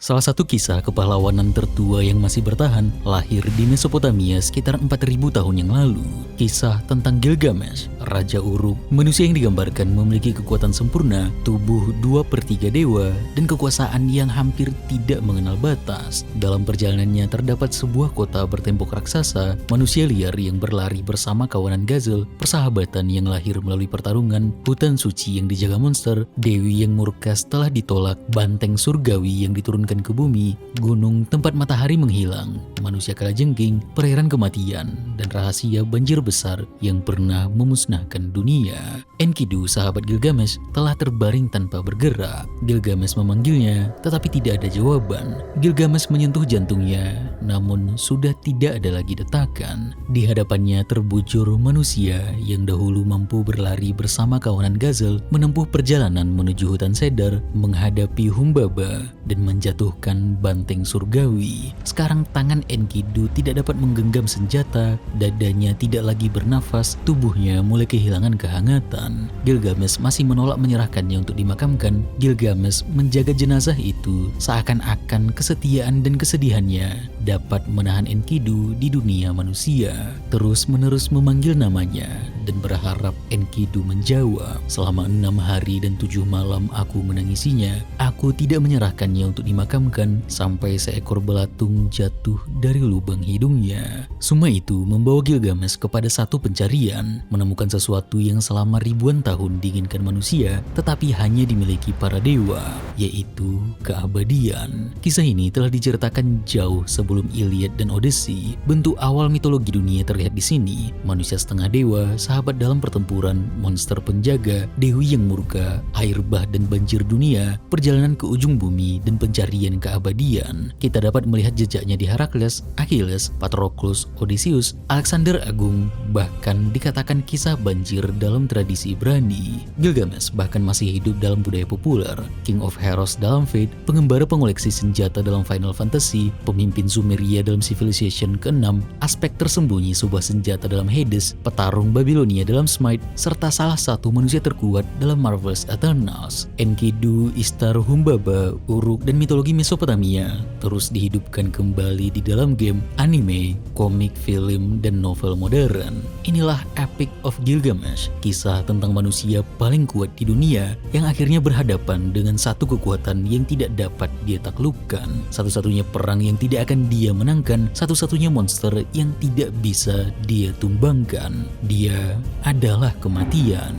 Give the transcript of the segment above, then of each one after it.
Salah satu kisah kepahlawanan tertua yang masih bertahan lahir di Mesopotamia sekitar 4000 tahun yang lalu. Kisah tentang Gilgamesh, Raja Uruk, manusia yang digambarkan memiliki kekuatan sempurna, tubuh 2/3 dewa, dan kekuasaan yang hampir tidak mengenal batas. Dalam perjalanannya terdapat sebuah kota bertembok raksasa, manusia liar yang berlari bersama kawanan Gazel, persahabatan yang lahir melalui pertarungan, hutan suci yang dijaga monster, dewi yang murka setelah ditolak, banteng surgawi yang diturunkan ke bumi, gunung tempat matahari menghilang, manusia kalajengking, perairan kematian, dan rahasia banjir besar yang pernah memusnahkan dunia. Enkidu, sahabat Gilgamesh, telah terbaring tanpa bergerak. Gilgamesh memanggilnya, tetapi tidak ada jawaban. Gilgamesh menyentuh jantungnya, namun sudah tidak ada lagi detakan. Di hadapannya terbujur manusia yang dahulu mampu berlari bersama kawanan Gazel, menempuh perjalanan menuju hutan cedar, menghadapi Humbaba, dan menjatuhkan banteng surgawi. Sekarang tangan Enkidu tidak dapat menggenggam senjata, dadanya tidak lagi bernafas, tubuhnya mulai kehilangan kehangatan. Gilgamesh masih menolak menyerahkannya untuk dimakamkan. Gilgamesh menjaga jenazah itu seakan-akan kesetiaan dan kesedihannya dapat menahan Enkidu di dunia manusia. Terus-menerus memanggil namanya dan berharap Enkidu menjawab. Selama 6 hari dan 7 malam aku menangisinya. Aku tidak menyerahkannya untuk dimakamkan sampai seekor belatung jatuh dari lubang hidungnya. Semua itu membawa Gilgamesh kepada satu pencarian, menemukan sesuatu yang selama ribuan tahun diinginkan manusia, tetapi hanya dimiliki para dewa, yaitu keabadian. Kisah ini telah diceritakan jauh sebelum Iliad dan Odyssey. Bentuk awal mitologi dunia terlihat di sini: manusia setengah dewa, sahabat dalam pertempuran, monster penjaga, dewi yang murka, air bah dan banjir dunia, perjalanan ke ujung bumi, dan pencarian keabadian. Kita dapat melihat jejaknya di Herakles, Achilles, Patroclus, Odysseus, Alexander Agung, bahkan dikatakan kisah banjir dalam tradisi Ibrani. Gilgamesh bahkan masih hidup dalam budaya populer. King of Heroes dalam Fate, pengembara pengoleksi senjata dalam Final Fantasy, pemimpin Sumeria dalam Civilization ke-6, aspek tersembunyi sebuah senjata dalam Hades, petarung Babilonia dalam Smite, serta salah satu manusia terkuat dalam Marvel's Eternals. Enkidu, Ishtar, Humbaba, Uruk, dan mitologi Mesopotamia terus dihidupkan kembali di dalam game, anime, komik, film, dan novel modern. Inilah Epic of Gilgamesh, kisah tentang manusia paling kuat di dunia yang akhirnya berhadapan dengan satu kekuatan yang tidak dapat dia taklukkan, satu-satunya perang yang tidak akan dia menangkan, satu-satunya monster yang tidak bisa dia tumbangkan. Dia adalah kematian.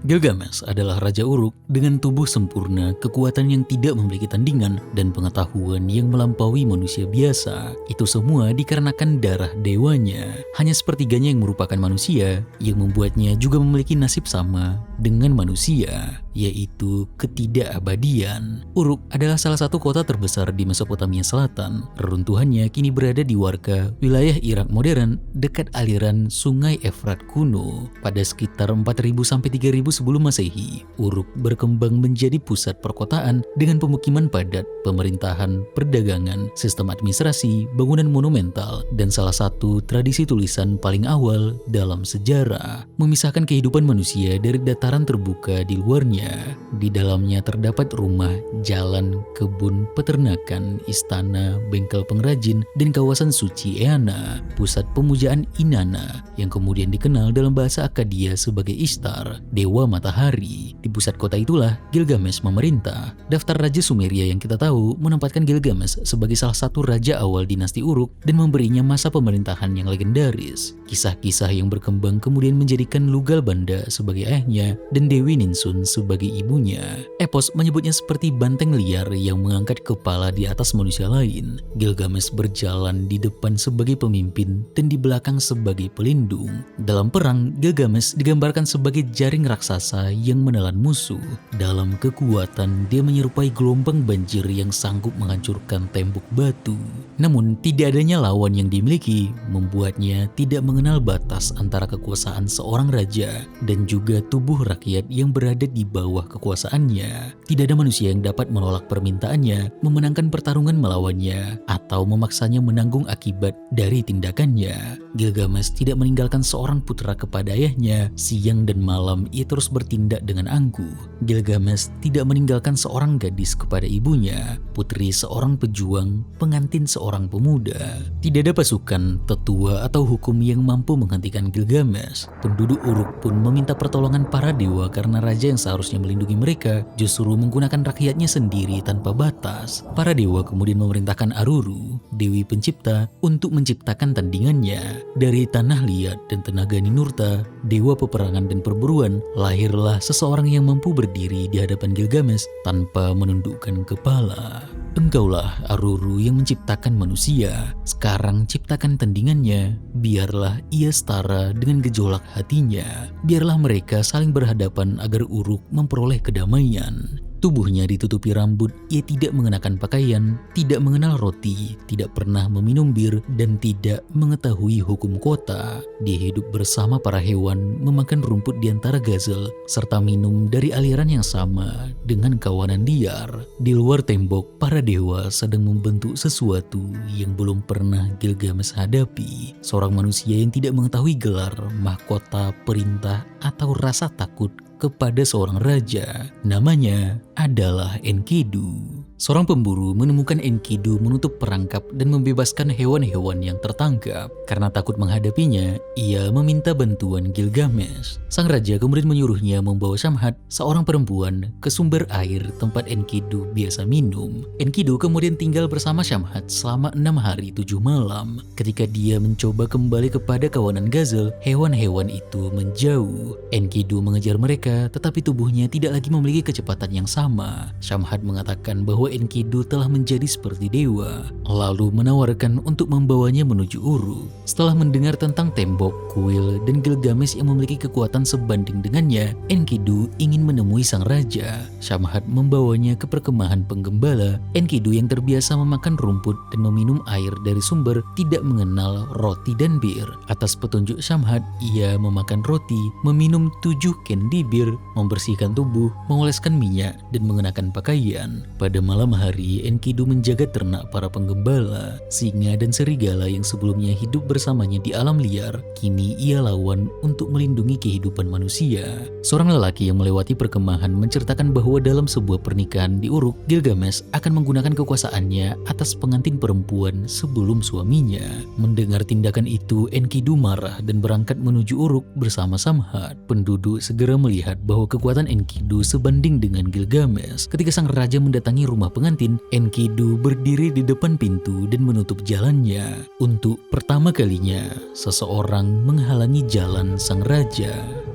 Gilgamesh adalah Raja Uruk dengan tubuh sempurna, kekuatan yang tidak memiliki tandingan, dan pengetahuan yang melampaui manusia biasa. Itu semua dikarenakan darah dewanya. Hanya sepertiganya yang merupakan manusia, yang membuatnya juga memiliki nasib sama dengan manusia, yaitu ketidakabadian. Uruk adalah salah satu kota terbesar di Mesopotamia Selatan. Reruntuhannya kini berada di Warka, wilayah Irak modern, dekat aliran Sungai Efrat kuno. Pada sekitar 4000 sampai 3000 sebelum Masehi, Uruk berkembang menjadi pusat perkotaan dengan pemukiman padat, pemerintahan, perdagangan, sistem administrasi, bangunan monumental, dan salah satu tradisi tulisan paling awal dalam sejarah, memisahkan kehidupan manusia dari dataran terbuka di luarnya. Di dalamnya terdapat rumah, jalan, kebun, peternakan, istana, bengkel pengrajin, dan kawasan suci Eana, pusat pemujaan Inanna, yang kemudian dikenal dalam bahasa Akkadia sebagai Ishtar, dewa matahari. Di pusat kota itulah Gilgamesh memerintah. Daftar Raja Sumeria yang kita tahu menempatkan Gilgamesh sebagai salah satu raja awal dinasti Uruk dan memberinya masa pemerintahan yang legendaris. Kisah-kisah yang berkembang kemudian menjadikan Lugalbanda sebagai ayahnya dan Dewi Ninsun sebagai ibunya. Epos menyebutnya seperti banteng liar yang mengangkat kepala di atas manusia lain. Gilgamesh berjalan di depan sebagai pemimpin dan di belakang sebagai pelindung. Dalam perang, Gilgamesh digambarkan sebagai jaring raksasa raksasa yang menelan musuh. Dalam kekuatan, dia menyerupai gelombang banjir yang sanggup menghancurkan tembok batu. Namun, tidak adanya lawan yang dimiliki membuatnya tidak mengenal batas antara kekuasaan seorang raja dan juga tubuh rakyat yang berada di bawah kekuasaannya. Tidak ada manusia yang dapat menolak permintaannya, memenangkan pertarungan melawannya, atau memaksanya menanggung akibat dari tindakannya. Gilgamesh tidak meninggalkan seorang putra kepada ayahnya. Siang dan malam ia terus bertindak dengan angkuh. Gilgamesh tidak meninggalkan seorang gadis kepada ibunya, putri seorang pejuang, pengantin seorang pemuda. Tidak ada pasukan, tetua atau hukum yang mampu menghentikan Gilgamesh. Penduduk Uruk pun meminta pertolongan para dewa karena raja yang seharusnya melindungi mereka justru menggunakan rakyatnya sendiri tanpa batas. Para dewa kemudian memerintahkan Aruru, dewi pencipta, untuk menciptakan tandingannya. Dari tanah liat dan tenaga Ninurta, dewa peperangan dan perburuan, lahirlah seseorang yang mampu berdiri di hadapan Gilgamesh tanpa menundukkan kepala. Engkaulah Aruru yang menciptakan manusia. Sekarang ciptakan tandingannya. Biarlah ia setara dengan gejolak hatinya. Biarlah mereka saling berhadapan agar Uruk memperoleh kedamaian. Tubuhnya ditutupi rambut, ia tidak mengenakan pakaian, tidak mengenal roti, tidak pernah meminum bir, dan tidak mengetahui hukum kota. Dia hidup bersama para hewan, memakan rumput di antara gazel, serta minum dari aliran yang sama dengan kawanan liar. Di luar tembok, para dewa sedang membentuk sesuatu yang belum pernah Gilgamesh hadapi. Seorang manusia yang tidak mengetahui gelar, mahkota, perintah, atau rasa takut kepada seorang raja. Namanya adalah Enkidu. Seorang pemburu menemukan Enkidu menutup perangkap dan membebaskan hewan-hewan yang tertangkap. Karena takut menghadapinya, ia meminta bantuan Gilgamesh. Sang raja kemudian menyuruhnya membawa Shamhat, seorang perempuan, ke sumber air tempat Enkidu biasa minum. Enkidu kemudian tinggal bersama Shamhat selama 6 hari 7 malam. Ketika dia mencoba kembali kepada kawanan gazel, hewan-hewan itu menjauh. Enkidu mengejar mereka, tetapi tubuhnya tidak lagi memiliki kecepatan yang sama. Shamhat mengatakan bahwa Enkidu telah menjadi seperti dewa, lalu menawarkan untuk membawanya menuju Uruk. Setelah mendengar tentang tembok, kuil, dan Gilgamesh yang memiliki kekuatan sebanding dengannya, Enkidu ingin menemui sang raja. Shamhat membawanya ke perkemahan penggembala. Enkidu yang terbiasa memakan rumput dan meminum air dari sumber tidak mengenal roti dan bir. Atas petunjuk Shamhat, ia memakan roti, meminum 7 kendi bir, membersihkan tubuh, mengoleskan minyak, dan mengenakan pakaian. Pada malam hari, Enkidu menjaga ternak para penggembala. Singa dan serigala yang sebelumnya hidup bersamanya di alam liar, kini ia lawan untuk melindungi kehidupan manusia. Seorang lelaki yang melewati perkemahan menceritakan bahwa dalam sebuah pernikahan di Uruk, Gilgamesh akan menggunakan kekuasaannya atas pengantin perempuan sebelum suaminya. Mendengar tindakan itu, Enkidu marah dan berangkat menuju Uruk bersama Shamhat. Penduduk segera melihat bahwa kekuatan Enkidu sebanding dengan Gilgamesh. Ketika sang raja mendatangi rumah pengantin, Enkidu berdiri di depan pintu dan menutup jalannya. Untuk pertama kalinya, seseorang menghalangi jalan sang raja.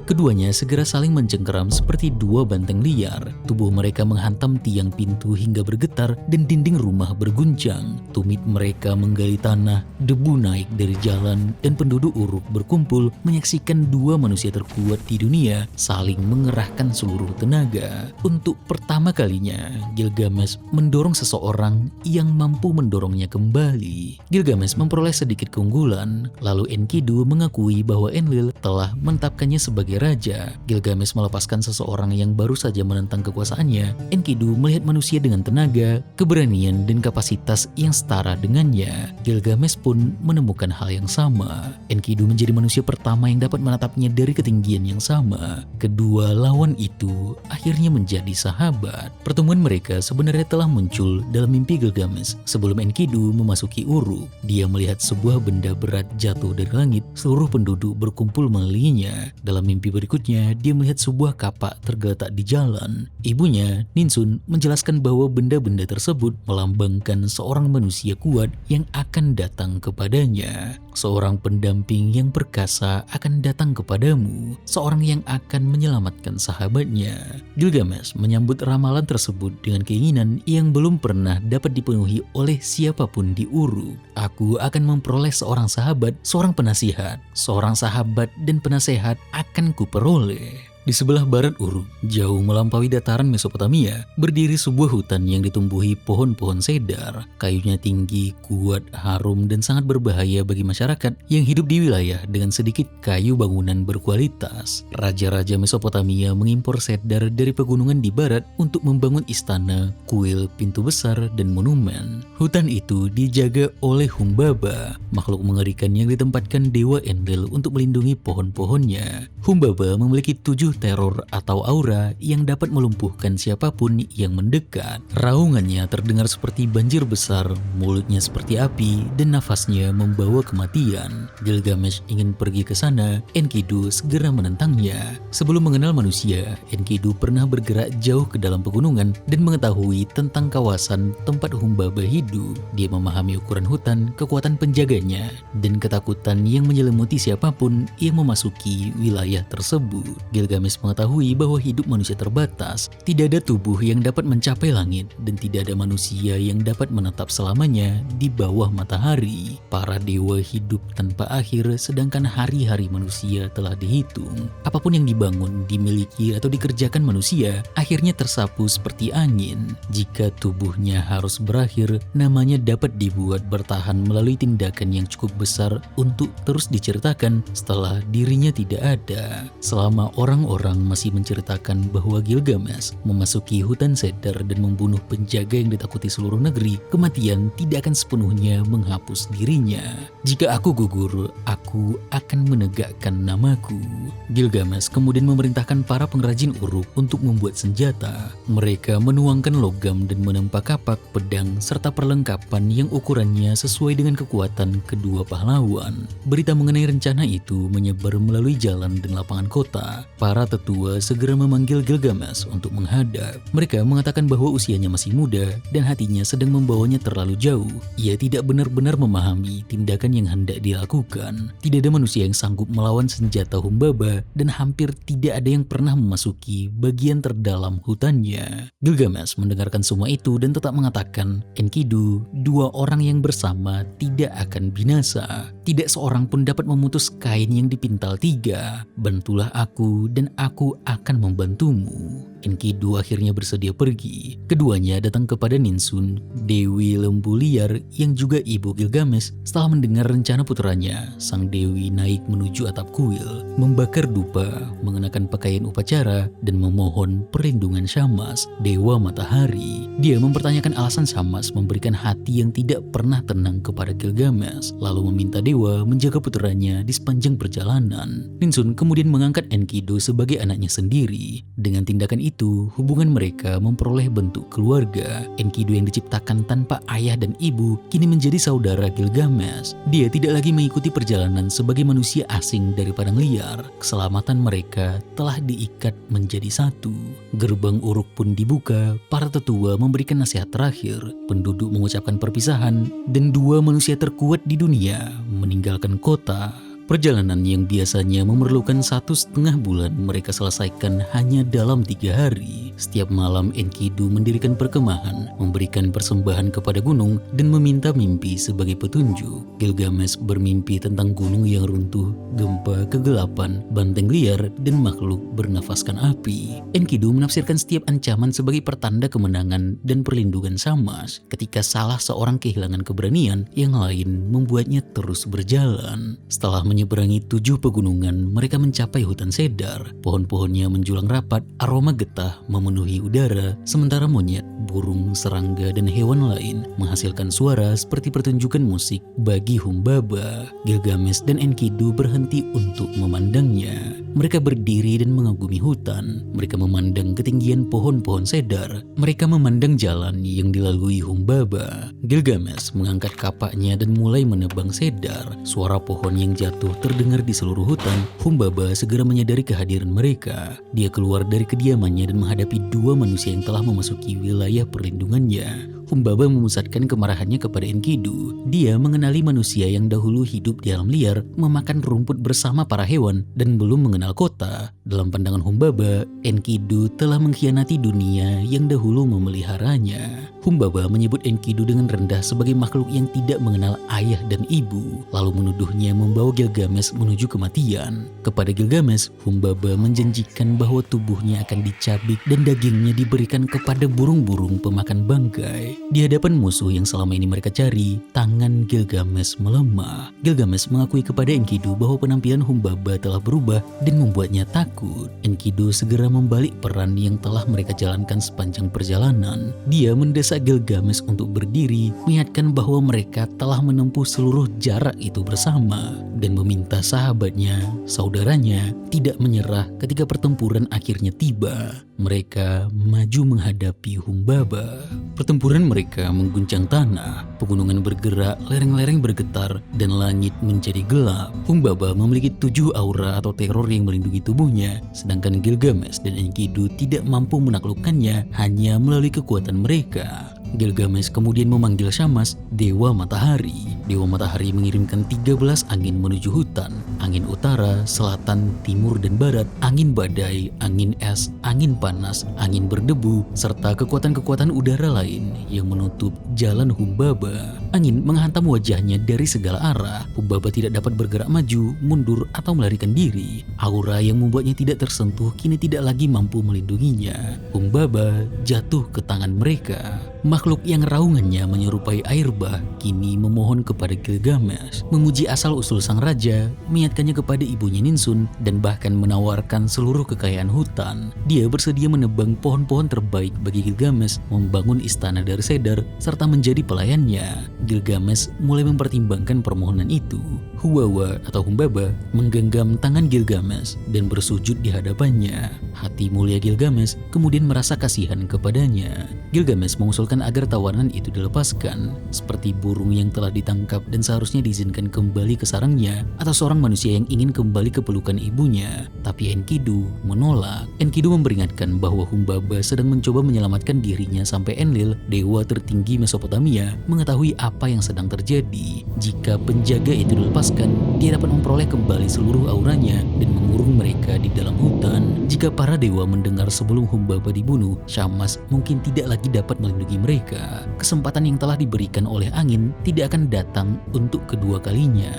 Keduanya segera saling mencengkeram seperti dua banteng liar. Tubuh mereka menghantam tiang pintu hingga bergetar dan dinding rumah berguncang. Tumit mereka menggali tanah, debu naik dari jalan, dan penduduk Uruk berkumpul menyaksikan dua manusia terkuat di dunia saling mengerahkan seluruh tenaga. Untuk pertama kalinya, Gilgamesh mendorong seseorang yang mampu mendorongnya kembali. Gilgamesh memperoleh sedikit keunggulan, lalu Enkidu mengakui bahwa Enlil telah menetapkannya sebagai raja. Gilgamesh melepaskan seseorang yang baru saja menentang kekuasaannya. Enkidu melihat manusia dengan tenaga, keberanian, dan kapasitas yang setara dengannya. Gilgamesh pun menemukan hal yang sama. Enkidu menjadi manusia pertama yang dapat menatapnya dari ketinggian yang sama. Kedua lawan itu akhirnya menjadi sahabat. Pertemuan mereka sebenarnya telah muncul dalam mimpi Gilgamesh. Sebelum Enkidu memasuki Uruk, dia melihat sebuah benda berat jatuh dari langit. Seluruh penduduk berkumpul mengelilinginya. Dalam mimpi berikutnya, dia melihat sebuah kapak tergeletak di jalan. Ibunya, Ninsun, menjelaskan bahwa benda-benda tersebut melambangkan seorang manusia kuat yang akan datang kepadanya. Seorang pendamping yang perkasa akan datang kepadamu, seorang yang akan menyelamatkan sahabatnya. Gilgamesh menyambut ramalan tersebut dengan keinginan yang belum pernah dapat dipenuhi oleh siapapun di Uruk. Aku akan memperoleh seorang sahabat, seorang penasihat, seorang sahabat dan penasehat akan kuperoleh. Di sebelah barat Uruk, jauh melampaui dataran Mesopotamia, berdiri sebuah hutan yang ditumbuhi pohon-pohon cedar. Kayunya tinggi, kuat, harum, dan sangat berbahaya bagi masyarakat yang hidup di wilayah dengan sedikit kayu bangunan berkualitas. Raja-raja Mesopotamia mengimpor cedar dari pegunungan di barat untuk membangun istana, kuil, pintu besar, dan monumen. Hutan itu dijaga oleh Humbaba, makhluk mengerikan yang ditempatkan Dewa Enlil untuk melindungi pohon-pohonnya. Humbaba memiliki 7 teror atau aura yang dapat melumpuhkan siapapun yang mendekat. Raungannya terdengar seperti banjir besar, mulutnya seperti api, dan nafasnya membawa kematian. Gilgamesh ingin pergi ke sana, Enkidu segera menentangnya. Sebelum mengenal manusia, Enkidu pernah bergerak jauh ke dalam pegunungan dan mengetahui tentang kawasan tempat Humbaba hidup. Dia memahami ukuran hutan, kekuatan penjaganya, dan ketakutan yang menyelimuti siapapun yang memasuki wilayah tersebut. Gilgamesh mengetahui bahwa hidup manusia terbatas, tidak ada tubuh yang dapat mencapai langit, dan tidak ada manusia yang dapat menetap selamanya di bawah matahari. Para dewa hidup tanpa akhir, sedangkan hari-hari manusia telah dihitung. Apapun yang dibangun, dimiliki, atau dikerjakan manusia, akhirnya tersapu seperti angin. Jika tubuhnya harus berakhir, namanya dapat dibuat bertahan melalui tindakan yang cukup besar untuk terus diceritakan setelah dirinya tidak ada. Selama orang-orang masih menceritakan bahwa Gilgamesh memasuki hutan cedar dan membunuh penjaga yang ditakuti seluruh negeri, kematian tidak akan sepenuhnya menghapus dirinya. Jika aku gugur, aku akan menegakkan namaku. Gilgamesh kemudian memerintahkan para pengrajin Uruk untuk membuat senjata. Mereka menuangkan logam dan menempa kapak, pedang, serta perlengkapan yang ukurannya sesuai dengan kekuatan kedua pahlawan. Berita mengenai rencana itu menyebar melalui jalan dan lapangan kota. Para tetua segera memanggil Gilgamesh untuk menghadap. Mereka mengatakan bahwa usianya masih muda dan hatinya sedang membawanya terlalu jauh. Ia tidak benar-benar memahami tindakan yang hendak dilakukan. Tidak ada manusia yang sanggup melawan senjata Humbaba dan hampir tidak ada yang pernah memasuki bagian terdalam hutannya. Gilgamesh mendengarkan semua itu dan tetap mengatakan, Enkidu, 2 orang yang bersama tidak akan binasa. Tidak seorang pun dapat memutus kain yang dipintal 3. Bantulah aku dan aku akan membantumu. Enkidu akhirnya bersedia pergi. Keduanya datang kepada Ninsun, Dewi Lembu Liar yang juga ibu Gilgamesh. Setelah mendengar rencana putranya, sang dewi naik menuju atap kuil, membakar dupa, mengenakan pakaian upacara, dan memohon perlindungan Shamash, dewa matahari. Dia mempertanyakan alasan Shamash memberikan hati yang tidak pernah tenang kepada Gilgamesh, lalu meminta dewa menjaga putranya di sepanjang perjalanan. Ninsun kemudian mengangkat Enkidu sebagai anaknya sendiri. Dengan tindakan itu, hubungan mereka memperoleh bentuk keluarga. Enkidu yang diciptakan tanpa ayah dan ibu kini menjadi saudara Gilgamesh. Dia tidak lagi mengikuti perjalanan sebagai manusia asing dari padang liar. Keselamatan mereka telah diikat menjadi satu. Gerbang Uruk pun dibuka. Para tetua memberikan nasihat terakhir. Penduduk mengucapkan perpisahan dan 2 manusia terkuat di dunia meninggalkan kota. Perjalanan yang biasanya memerlukan 1,5 bulan mereka selesaikan hanya dalam 3 hari. Setiap malam Enkidu mendirikan perkemahan, memberikan persembahan kepada gunung, dan meminta mimpi sebagai petunjuk. Gilgamesh bermimpi tentang gunung yang runtuh, gempa, kegelapan, banteng liar, dan makhluk bernafaskan api. Enkidu menafsirkan setiap ancaman sebagai pertanda kemenangan dan perlindungan Shamash. Ketika salah seorang kehilangan keberanian, yang lain membuatnya terus berjalan. Setelah menyeberangi 7 pegunungan, mereka mencapai hutan cedar. Pohon-pohonnya menjulang rapat, aroma getah memenuhi udara, sementara monyet, burung, serangga, dan hewan lain menghasilkan suara seperti pertunjukan musik bagi Humbaba. Gilgamesh dan Enkidu berhenti untuk memandangnya. Mereka berdiri dan mengagumi hutan. Mereka memandang ketinggian pohon-pohon cedar. Mereka memandang jalan yang dilalui Humbaba. Gilgamesh mengangkat kapaknya dan mulai menebang cedar. Suara pohon yang jatuh terdengar di seluruh hutan. Humbaba segera menyadari kehadiran mereka. Dia keluar dari kediamannya dan menghadapi 2 manusia yang telah memasuki wilayah perlindungannya. Humbaba memusatkan kemarahannya kepada Enkidu. Dia mengenali manusia yang dahulu hidup di alam liar, memakan rumput bersama para hewan, dan belum mengenal kota. Dalam pandangan Humbaba, Enkidu telah mengkhianati dunia yang dahulu memeliharanya. Humbaba menyebut Enkidu dengan rendah sebagai makhluk yang tidak mengenal ayah dan ibu, lalu menuduhnya membawa Gilgamesh menuju kematian. Kepada Gilgamesh, Humbaba menjanjikan bahwa tubuhnya akan dicabik dan dagingnya diberikan kepada burung-burung pemakan bangkai. Di hadapan musuh yang selama ini mereka cari, tangan Gilgamesh melemah. Gilgamesh mengakui kepada Enkidu bahwa penampilan Humbaba telah berubah dan membuatnya takut. Enkidu segera membalik peran yang telah mereka jalankan sepanjang perjalanan. Dia mendesak Gilgamesh untuk berdiri, mengingatkan bahwa mereka telah menempuh seluruh jarak itu bersama, dan meminta sahabatnya, saudaranya, tidak menyerah ketika pertempuran akhirnya tiba. Mereka maju menghadapi Humbaba. Pertempuran mereka mengguncang tanah, pegunungan bergerak, lereng-lereng bergetar, dan langit menjadi gelap. Humbaba memiliki 7 aura atau teror yang melindungi tubuhnya, sedangkan Gilgamesh dan Enkidu tidak mampu menaklukkannya hanya melalui kekuatan mereka. Gilgamesh kemudian memanggil Shamash, Dewa Matahari. Dewa Matahari mengirimkan 13 angin menuju hutan, angin utara, selatan, timur, dan barat, angin badai, angin es, angin panas, angin berdebu, serta kekuatan-kekuatan udara lain yang menutup jalan Humbaba. Angin menghantam wajahnya dari segala arah. Humbaba tidak dapat bergerak maju, mundur, atau melarikan diri. Aura yang membuatnya tidak tersentuh kini tidak lagi mampu melindunginya. Humbaba jatuh ke tangan mereka. Makhluk yang raungannya menyerupai air bah kini memohon kepada Gilgamesh, memuji asal-usul sang raja, mengingatkannya kepada ibunya Ninsun, dan bahkan menawarkan seluruh kekayaan hutan. Dia bersedia menebang pohon-pohon terbaik bagi Gilgamesh, membangun istana dari cedar, serta menjadi pelayannya. Gilgamesh mulai mempertimbangkan permohonan itu. Huwawa atau Humbaba menggenggam tangan Gilgamesh dan bersujud di hadapannya. Hati mulia Gilgamesh kemudian merasa kasihan kepadanya. Gilgamesh mengusulkan agar tawanan itu dilepaskan, seperti burung yang telah ditangkap dan seharusnya diizinkan kembali ke sarangnya, atau seorang manusia yang ingin kembali ke pelukan ibunya. Tapi Enkidu menolak. Enkidu memperingatkan bahwa Humbaba sedang mencoba menyelamatkan dirinya sampai Enlil, dewa tertinggi Mesopotamia, mengetahui apa yang sedang terjadi. Jika penjaga itu dilepaskan, dia dapat memperoleh kembali seluruh auranya dan mengurung mereka di dalam hutan. Jika para dewa mendengar sebelum Humbaba dibunuh, Shamash mungkin tidak lagi dapat melindungi mereka. Kesempatan yang telah diberikan oleh angin tidak akan datang untuk kedua kalinya.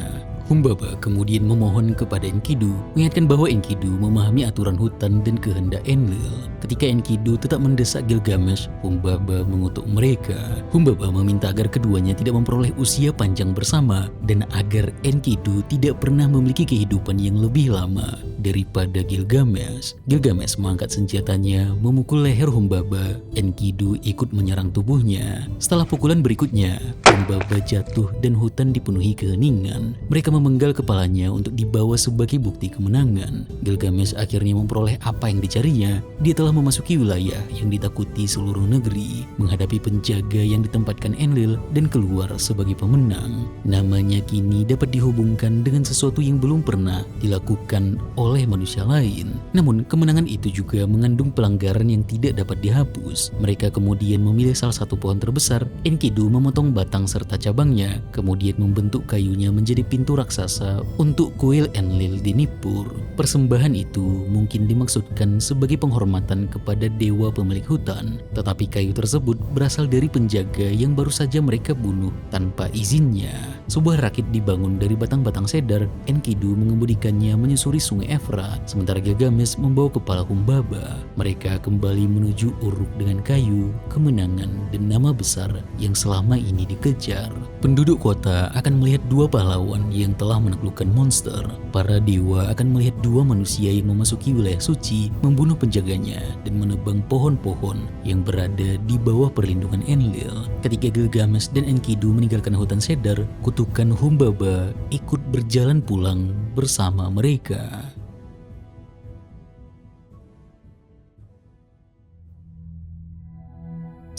Humbaba kemudian memohon kepada Enkidu, mengingatkan bahwa Enkidu memahami aturan hutan dan kehendak Enlil. Ketika Enkidu tetap mendesak Gilgamesh, Humbaba mengutuk mereka. Humbaba meminta agar keduanya tidak memperoleh usia panjang bersama, dan agar Enkidu tidak pernah memiliki kehidupan yang lebih lama daripada Gilgamesh. Gilgamesh mengangkat senjatanya, memukul leher Humbaba. Enkidu ikut menyerang tubuhnya. Setelah pukulan berikutnya, Humbaba jatuh dan hutan dipenuhi keheningan. Mereka memenggal kepalanya untuk dibawa sebagai bukti kemenangan. Gilgamesh akhirnya memperoleh apa yang dicarinya. Dia telah memasuki wilayah yang ditakuti seluruh negeri, menghadapi penjaga yang ditempatkan Enlil, dan keluar sebagai pemenang. Namanya kini dapat dihubungkan dengan sesuatu yang belum pernah dilakukan oleh manusia lain. Namun kemenangan itu juga mengandung pelanggaran yang tidak dapat dihapus. Mereka kemudian memilih salah satu pohon terbesar. Enkidu memotong batang serta cabangnya, kemudian membentuk kayunya menjadi pintu raksasa untuk kuil Enlil di Nippur. Persembahan itu mungkin dimaksudkan sebagai penghormatan kepada dewa pemilik hutan, tetapi kayu tersebut berasal dari penjaga yang baru saja mereka bunuh tanpa izinnya. Sebuah rakit dibangun dari batang-batang cedar. Enkidu mengemudikannya menyusuri sungai Efrat, sementara Gilgamesh membawa kepala Humbaba. Mereka kembali menuju Uruk dengan kayu, kemenangan, dan nama besar yang selama ini dikejar. Penduduk kota akan melihat dua pahlawan yang telah menaklukkan monster. Para dewa akan melihat dua manusia yang memasuki wilayah suci, membunuh penjaganya, dan menebang pohon-pohon yang berada di bawah perlindungan Enlil. Ketika Gilgamesh dan Enkidu meninggalkan hutan cedar, kutukan Humbaba ikut berjalan pulang bersama mereka.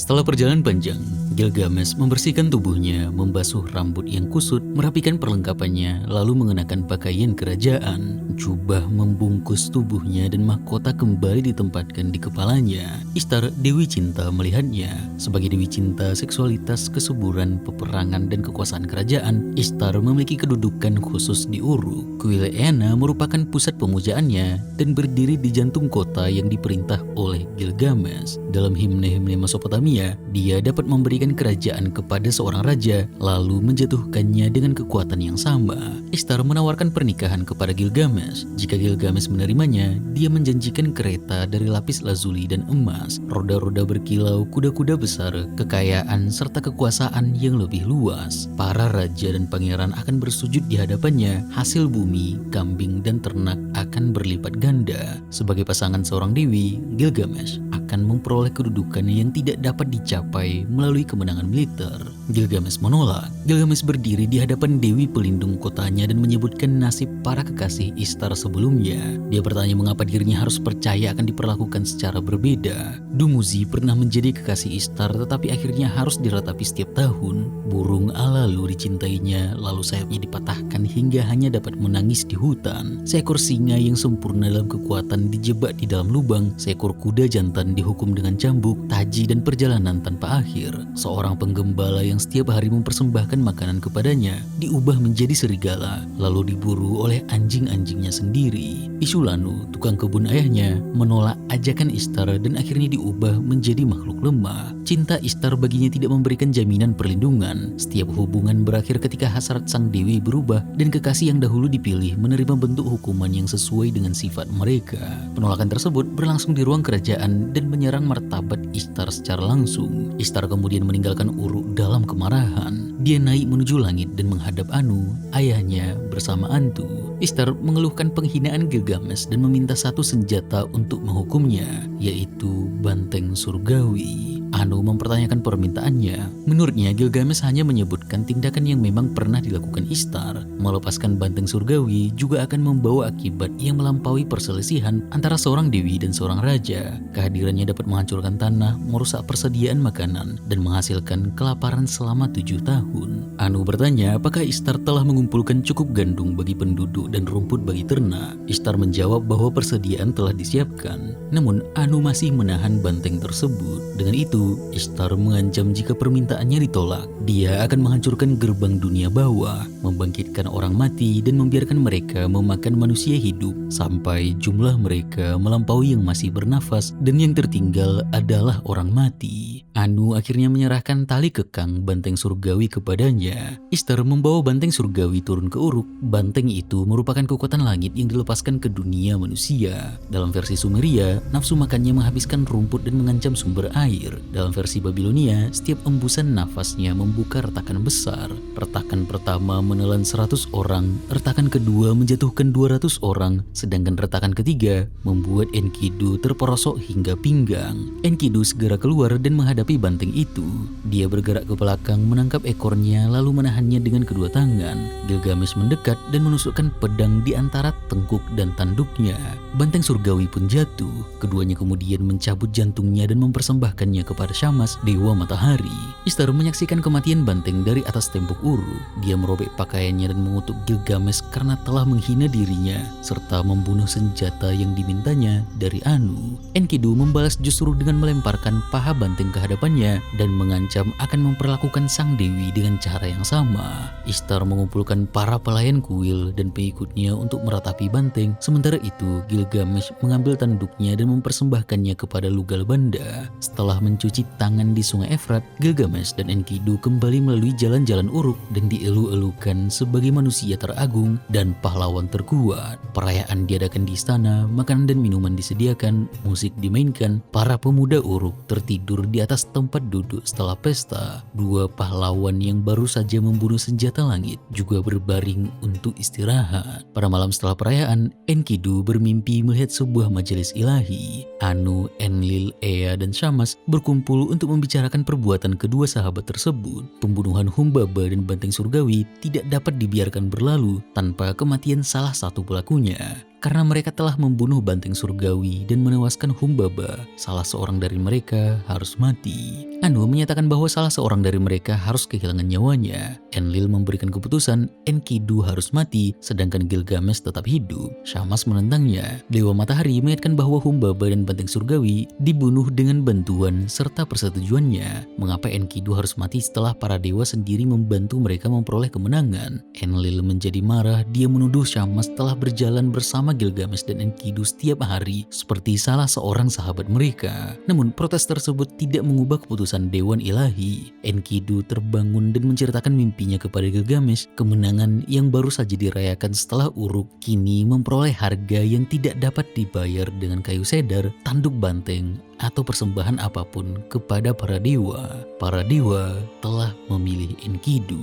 Setelah perjalanan panjang, Gilgamesh membersihkan tubuhnya, membasuh rambut yang kusut, merapikan perlengkapannya, lalu mengenakan pakaian kerajaan. Jubah membungkus tubuhnya dan mahkota kembali ditempatkan di kepalanya. Ishtar, Dewi Cinta, melihatnya. Sebagai Dewi Cinta, seksualitas, kesuburan, peperangan, dan kekuasaan kerajaan, Ishtar memiliki kedudukan khusus di Uruk. Kuil Eanna merupakan pusat pemujaannya dan berdiri di jantung kota yang diperintah oleh Gilgamesh. Dalam himne-himne Mesopotamia, dia dapat memberikan kerajaan kepada seorang raja lalu menjatuhkannya dengan kekuatan yang sama. Ishtar menawarkan pernikahan kepada Gilgamesh. Jika Gilgamesh menerimanya, dia menjanjikan kereta dari lapis lazuli dan emas, roda-roda berkilau, kuda-kuda besar, kekayaan, serta kekuasaan yang lebih luas. Para raja dan pangeran akan bersujud di hadapannya. Hasil bumi, kambing, dan ternak akan berlipat ganda. Sebagai pasangan seorang dewi, Gilgamesh akan memperoleh kedudukan yang tidak dapat dicapai melalui kemenangan militer. Gilgamesh menolak. Gilgamesh berdiri di hadapan dewi pelindung kotanya dan menyebutkan nasib para kekasih Ishtar sebelumnya. Dia bertanya mengapa dirinya harus percaya akan diperlakukan secara berbeda. Dumuzi pernah menjadi kekasih Ishtar tetapi akhirnya harus diratapi setiap tahun. Burung alalu dicintainya, lalu sayapnya dipatahkan hingga hanya dapat menangis di hutan. Seekor singa yang sempurna dalam kekuatan dijebak di dalam lubang. Seekor kuda jantan dihukum dengan cambuk, taji, dan perjalanan tanpa akhir. Seorang penggembala yang setiap hari mempersembahkan makanan kepadanya diubah menjadi serigala, lalu diburu oleh anjing-anjingnya sendiri. Isulanu, tukang kebun ayahnya, menolak ajakan Ishtar dan akhirnya diubah menjadi makhluk lemah. Cinta Ishtar baginya tidak memberikan jaminan perlindungan. Setiap hubungan berakhir ketika hasrat sang dewi berubah dan kekasih yang dahulu dipilih menerima bentuk hukuman yang sesuai dengan sifat mereka. Penolakan tersebut berlangsung di ruang kerajaan dan menyerang martabat Ishtar secara langsung. Ishtar kemudian meninggalkan Uruk dalam kemarahan. Dia naik menuju langit dan menghadap Anu, ayahnya, bersama Antu. Ishtar mengeluhkan penghinaan Gilgamesh dan meminta satu senjata untuk menghukumnya, yaitu banteng surgawi. Anu mempertanyakan permintaannya. Menurutnya, Gilgamesh hanya menyebutkan tindakan yang memang pernah dilakukan Ishtar. Melepaskan banteng surgawi juga akan membawa akibat yang melampaui perselisihan antara seorang dewi dan seorang raja. Kehadirannya dapat menghancurkan tanah, merusak persediaan makanan, dan menghasilkan kelaparan selama 7 tahun. Anu bertanya apakah Ishtar telah mengumpulkan cukup gandum bagi penduduk dan rumput bagi ternak. Ishtar menjawab bahwa persediaan telah disiapkan. Namun Anu masih menahan banteng tersebut. Dengan itu, Ishtar mengancam jika permintaannya ditolak, dia akan menghancurkan gerbang dunia bawah, membangkitkan orang mati, dan membiarkan mereka memakan manusia hidup sampai jumlah mereka melampaui yang masih bernafas dan yang tertinggal adalah orang mati. Anu akhirnya menyerahkan tali kekang banteng surgawi kepadanya. Ishtar membawa banteng surgawi turun ke Uruk. Banteng itu merupakan kekuatan langit yang dilepaskan ke dunia manusia. Dalam versi Sumeria, nafsu makannya menghabiskan rumput dan mengancam sumber air. Dalam versi Babilonia, setiap embusan nafasnya membuka retakan besar. Retakan pertama menelan 100 orang, retakan kedua menjatuhkan 200 orang, sedangkan retakan ketiga membuat Enkidu terperosok hingga pinggang. Enkidu segera keluar dan menghadapi banteng itu. Dia bergerak ke belakang, menangkap ekornya, lalu menahannya dengan kedua tangan. Gilgamesh mendekat dan menusukkan pedang di antara tengkuk dan tanduknya. Banteng surgawi pun jatuh. Keduanya kemudian mencabut jantungnya dan mempersembahkannya kepada Syamas, dewa matahari. Ishtar menyaksikan kematian banteng dari atas tembok Uruk. Dia merobek pakaiannya dan mengutuk Gilgamesh karena telah menghina dirinya serta membunuh senjata yang dimintanya dari Anu. Enkidu membalas justru dengan melemparkan paha banteng ke hadapannya dan mengancam akan memperlakukan sang dewi dengan cara yang sama. Ishtar mengumpulkan para pelayan kuil dan pengikutnya untuk meratapi banteng. Sementara itu, Gilgamesh mengambil tanduknya dan mempersembahkannya kepada Lugal Banda. Setelah mencuci tangan di sungai Efrat, Gilgamesh dan Enkidu kembali melalui jalan-jalan Uruk dan dielu-elukan sebagai manusia teragung dan pahlawan terkuat. Perayaan diadakan di istana, makanan dan minuman disediakan, musik dimainkan. Para pemuda Uruk tertidur di atas tempat duduk setelah pesta. Dua pahlawan yang baru saja membunuh senjata langit juga berbaring untuk istirahat. Pada malam setelah perayaan, Enkidu bermimpi melihat sebuah majelis ilahi. Anu, Enlil, Ea, dan Syamas berkumpul untuk membicarakan perbuatan kedua sahabat tersebut. Pembunuhan Humbaba dan banteng surgawi tidak dapat dibiarkan berlalu tanpa kematian salah satu pelakunya. karena mereka telah membunuh banteng surgawi dan menewaskan Humbaba. Salah seorang dari mereka harus mati. Anu menyatakan bahwa salah seorang dari mereka harus kehilangan nyawanya. Enlil memberikan keputusan Enkidu harus mati sedangkan Gilgamesh tetap hidup. Shamash menentangnya. Dewa Matahari mengingatkan bahwa Humbaba dan banteng surgawi dibunuh dengan bantuan serta persetujuannya. Mengapa Enkidu harus mati setelah para dewa sendiri membantu mereka memperoleh kemenangan? Enlil menjadi marah. Dia menuduh Shamash telah berjalan bersama Gilgamesh dan Enkidu setiap hari seperti salah seorang sahabat mereka. Namun protes tersebut tidak mengubah keputusan Dewan Ilahi. Enkidu terbangun dan menceritakan mimpinya kepada Gilgamesh. Kemenangan yang baru saja dirayakan setelah Uruk kini memperoleh harga yang tidak dapat dibayar dengan kayu cedar, tanduk banteng, atau persembahan apapun kepada para dewa. Para dewa telah memilih Enkidu.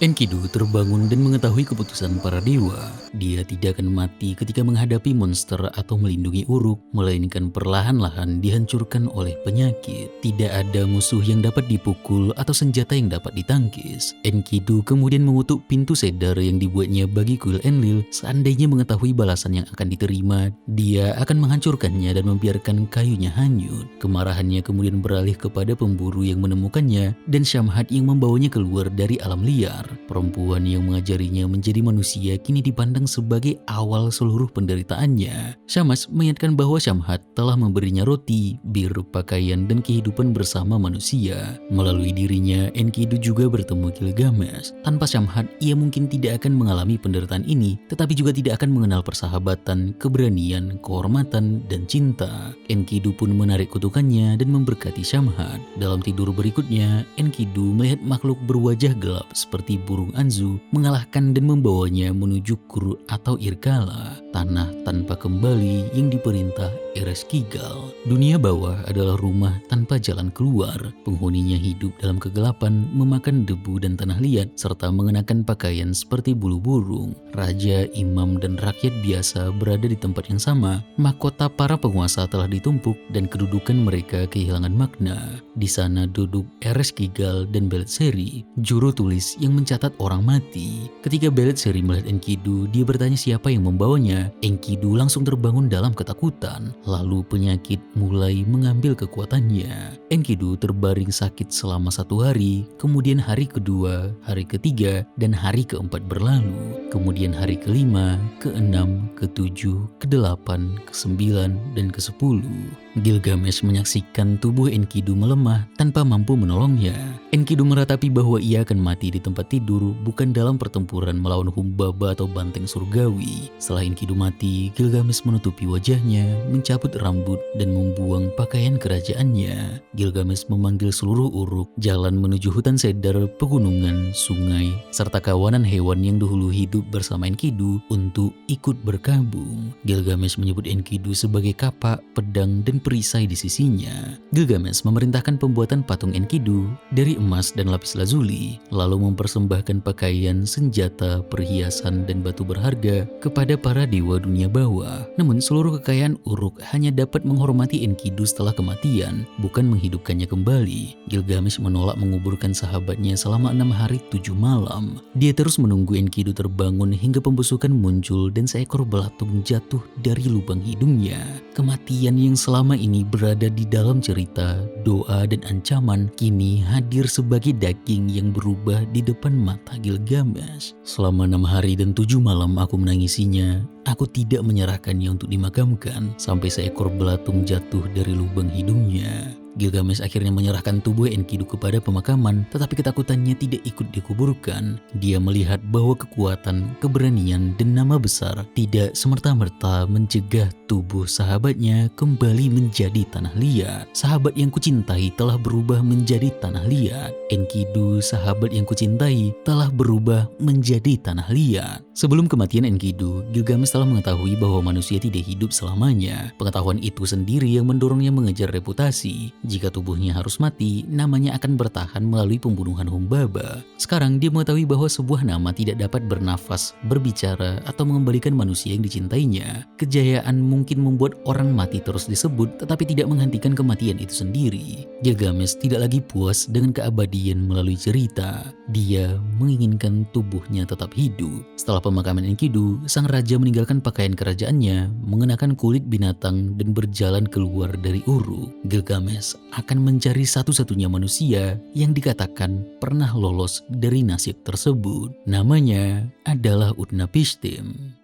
Enkidu terbangun dan mengetahui keputusan para dewa. Dia tidak akan mati ketika menghadapi monster atau melindungi Uruk, melainkan perlahan-lahan dihancurkan oleh penyakit. Tidak ada musuh yang dapat dipukul atau senjata yang dapat ditangkis. Enkidu kemudian mengutuk pintu cedar yang dibuatnya bagi kuil Enlil. Seandainya mengetahui balasan yang akan diterima, dia akan menghancurkannya dan membiarkan kayunya hanyut. Kemarahannya kemudian beralih kepada pemburu yang menemukannya dan Shamhat yang membawanya keluar dari alam liar. Perempuan yang mengajarinya menjadi manusia kini dipandang sebagai awal seluruh penderitaannya. Shamash mengingatkan bahwa Shamhat telah memberinya roti, bir, pakaian, dan kehidupan bersama manusia. Melalui dirinya, Enkidu juga bertemu Gilgamesh. Tanpa Shamhat, ia mungkin tidak akan mengalami penderitaan ini, tetapi juga tidak akan mengenal persahabatan, keberanian, kehormatan, dan cinta. Enkidu pun menarik kutukannya dan memberkati Shamhat. Dalam tidur berikutnya, Enkidu melihat makhluk berwajah gelap seperti burung Anzu mengalahkan dan membawanya menuju Kur atau Irkala, tanah tanpa kembali yang diperintah Ereshkigal. Dunia bawah adalah rumah tanpa jalan keluar. Penghuninya hidup dalam kegelapan, memakan debu dan tanah liat, serta mengenakan pakaian seperti bulu burung. Raja, imam, dan rakyat biasa berada di tempat yang sama. Mahkota para penguasa telah ditumpuk dan kedudukan mereka kehilangan makna. Di sana duduk Ereshkigal dan Beletseri, juru tulis yang mencatat orang mati. Ketika Beletseri melihat Enkidu, dia bertanya siapa yang membawanya. Enkidu langsung terbangun dalam ketakutan. Lalu penyakit mulai mengambil kekuatannya. Enkidu terbaring sakit selama 1 hari, kemudian hari kedua, hari ketiga, dan hari keempat berlalu. Kemudian hari kelima, keenam, ketujuh, kedelapan, kesembilan, dan ke-10. Gilgamesh menyaksikan tubuh Enkidu melemah tanpa mampu menolongnya. Enkidu meratapi bahwa ia akan mati di tempat tidur, bukan dalam pertempuran melawan Humbaba atau banteng surgawi. Setelah Enkidu mati, Gilgamesh menutupi wajahnya, mencabut rambut, dan membuang pakaian kerajaannya. Gilgamesh memanggil seluruh Uruk, jalan menuju hutan cedar, pegunungan, sungai, serta kawanan hewan yang dahulu hidup bersama Enkidu untuk ikut berkabung. Gilgamesh menyebut Enkidu sebagai kapak, pedang, dan perisai di sisinya. Gilgamesh memerintahkan pembuatan patung Enkidu dari emas dan lapis lazuli, lalu mempersembahkan pakaian, senjata, perhiasan, dan batu berharga kepada para dewa dunia bawah. Namun seluruh kekayaan Uruk hanya dapat menghormati Enkidu setelah kematian, bukan menghidupkannya kembali. Gilgamesh menolak menguburkan sahabatnya selama 6 hari 7 malam. Dia terus menunggu Enkidu terbangun hingga pembusukan muncul dan seekor belatung jatuh dari lubang hidungnya. Kematian yang selama ini berada di dalam cerita, doa, dan ancaman kini hadir sebagai daging yang berubah di depan mata Gilgamesh. Selama 6 hari dan 7 malam aku menangisinya. Aku tidak menyerahkannya untuk dimakamkan sampai seekor belatung jatuh dari lubang hidungnya. Gilgamesh akhirnya menyerahkan tubuh Enkidu kepada pemakaman, tetapi ketakutannya tidak ikut dikuburkan. Dia melihat bahwa kekuatan, keberanian, dan nama besar tidak semerta-merta mencegah tubuh sahabatnya kembali menjadi tanah liat. Sahabat yang kucintai telah berubah menjadi tanah liat. Enkidu, sahabat yang kucintai, telah berubah menjadi tanah liat. Sebelum kematian Enkidu, Gilgamesh telah mengetahui bahwa manusia tidak hidup selamanya. Pengetahuan itu sendiri yang mendorongnya mengejar reputasi. Jika tubuhnya harus mati, namanya akan bertahan melalui pembunuhan Humbaba. Sekarang dia mengetahui bahwa sebuah nama tidak dapat bernafas, berbicara, atau mengembalikan manusia yang dicintainya. Kejayaan mungkin membuat orang mati terus disebut, tetapi tidak menghentikan kematian itu sendiri. Gilgamesh tidak lagi puas dengan keabadian melalui cerita. Dia menginginkan tubuhnya tetap hidup. Setelah pemakaman Enkidu, sang raja meninggalkan pakaian kerajaannya, mengenakan kulit binatang dan berjalan keluar dari Uruk. Gilgamesh akan mencari satu-satunya manusia yang dikatakan pernah lolos dari nasib tersebut. Namanya adalah Utnapishtim.